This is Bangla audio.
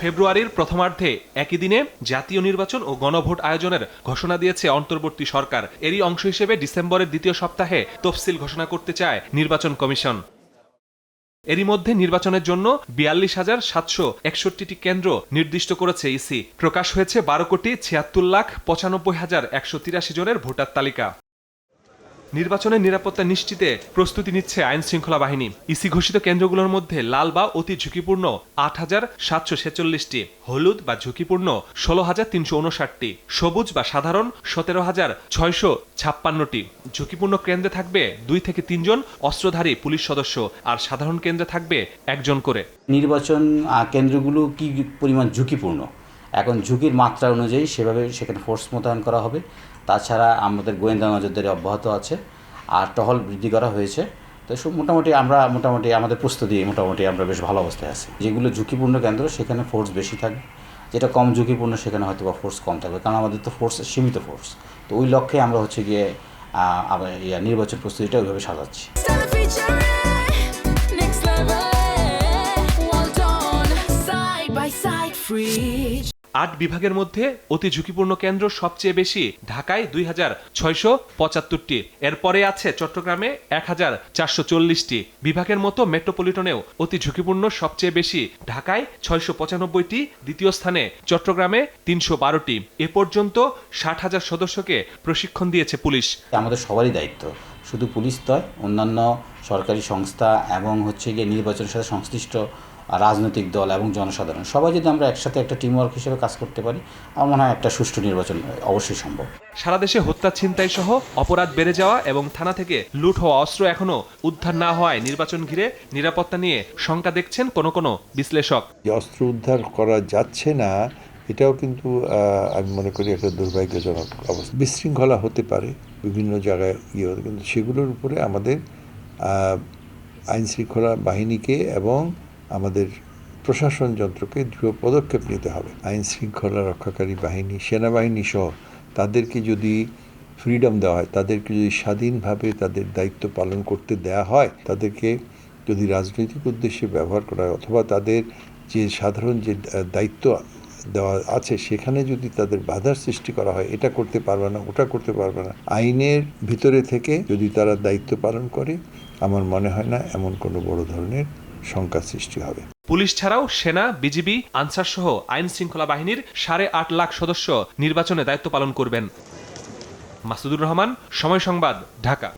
ফেব্রুয়ারির প্রথমার্ধে একই দিনে জাতীয় নির্বাচন ও গণভোট আয়োজনের ঘোষণা দিয়েছে অন্তর্বর্তী সরকার। এরই অংশ হিসেবে ডিসেম্বরের দ্বিতীয় সপ্তাহে তফসিল ঘোষণা করতে চায় নির্বাচন কমিশন। এরই মধ্যে নির্বাচনের জন্য ৪২,৭৬১টি কেন্দ্র নির্দিষ্ট করেছে ইসি। প্রকাশ হয়েছে ১২,৭৫,৯৫,১৮৩ জনের ভোটার তালিকা। নির্বাচনের নিরাপত্তা নিশ্চিতে প্রস্তুতি নিচ্ছে আইন শৃঙ্খলা বাহিনী। ইসি ঘোষিত কেন্দ্রগুলোর মধ্যে লাল বা অতি ঝুঁকিপূর্ণ ৮,৭৪৬টি, হলুদ বা ঝুঁকিপূর্ণ ১৬,৩৫৯টি, সবুজ বা সাধারণ ১৭,৬৫৬টি। ঝুঁকিপূর্ণ কেন্দ্রে থাকবে ২ থেকে ৩ জন অস্ত্রধারী পুলিশ সদস্য, আর সাধারণ কেন্দ্রে থাকবে একজন করে। নির্বাচন কেন্দ্রগুলো কি পরিমাণ ঝুঁকিপূর্ণ, এখন ঝুঁকির মাত্রা অনুযায়ী সেভাবে সেখানে ফোর্স মোতায়েন করা হবে। তাছাড়া আমাদের গোয়েন্দা নজরদারি অব্যাহত আছে, আর টহল বৃদ্ধি করা হয়েছে। তো মোটামুটি আমাদের প্রস্তুতি মোটামুটি আমরা বেশ ভালো অবস্থায় আছি। যেগুলো ঝুঁকিপূর্ণ কেন্দ্র সেখানে ফোর্স বেশি থাকবে, যেটা কম ঝুঁকিপূর্ণ সেখানে হয়তো বা ফোর্স কম থাকবে, কারণ আমাদের তো ফোর্স সীমিত ফোর্স। তো ওই লক্ষ্যে আমরা গিয়ে নির্বাচন প্রস্তুতিটা ওইভাবে সাজাচ্ছি। আট বিভাগের মধ্যে অতি ঝুঁকিপূর্ণ কেন্দ্র সবচেয়ে বেশি ঢাকায় ২,৬৭৫টি, এরপরে আছে চট্টগ্রামে ১,৪৪০টি। বিভাগের মতো মেট্রোপলিটনেও অতি ঝুঁকিপূর্ণ সবচেয়ে বেশি ঢাকায় ৬৯৫টি, দ্বিতীয় স্থানে চট্টগ্রামে ৩১২টি। এ পর্যন্ত ৬০,০০০ সদস্যকে প্রশিক্ষণ দিয়েছে পুলিশ। আমাদের সবারই দায়িত্ব, শুধু পুলিশ নয়, অন্যান্য সরকারি সংস্থা এবং গিয়ে নির্বাচনের সাথে সংশ্লিষ্ট রাজনৈতিক দল এবং জনসাধারণ সবাই যদি আমরা একসাথে একটা টিমওয়ার্ক হিসেবে কাজ করতে পারি, আমার মনে হয় একটা সুষ্ঠু নির্বাচন অবশ্যই সম্ভব। সারা দেশে হত্যা, ছিনতাই সহ অপরাধ বেড়ে যাওয়া এবং থানা থেকে লুট হওয়া অস্ত্র এখনো উদ্ধার না হওয়ায় নির্বাচন ঘিরে নিরাপত্তা নিয়ে শঙ্কা দেখছেন কোনো বিশ্লেষক। অস্ত্র উদ্ধার করা যাচ্ছে না, এটাও কিন্তু আমি মনে করি একটা দুর্ভাগ্যজনক অবস্থা। বিশৃঙ্খলা হতে পারে বিভিন্ন জায়গায়, কিন্তু সেগুলোর উপরে আমাদের আইন শৃঙ্খলা বাহিনীকে এবং আমাদের প্রশাসন যন্ত্রকে দৃঢ় পদক্ষেপ নিতে হবে। আইন শৃঙ্খলা রক্ষাকারী বাহিনী, সেনাবাহিনী সহ তাদেরকে যদি ফ্রিডম দেওয়া হয়, তাদেরকে যদি স্বাধীনভাবে তাদের দায়িত্ব পালন করতে দেয়া হয়, তাদেরকে যদি রাজনৈতিক উদ্দেশ্যে ব্যবহার করা হয়, অথবা তাদের যে সাধারণ যে দায়িত্ব দেওয়া আছে সেখানে যদি তাদের বাধার সৃষ্টি করা হয়, এটা করতে পারবে না, ওটা করতে পারবে না, আইনের ভিতরে থেকে যদি তারা দায়িত্ব পালন করে, আমার মনে হয় না এমন কোনো বড় ধরনের শঙ্কা সৃষ্টি হবে। পুলিশ ছাড়াও সেনা, বিজিবি, আনসার সহ আইন শৃঙ্খলা বাহিনীর ৮.৫ লাখ সদস্য নির্বাচনে দায়িত্ব পালন করবেন। মাসুদুর রহমান, সময় সংবাদ, ঢাকা।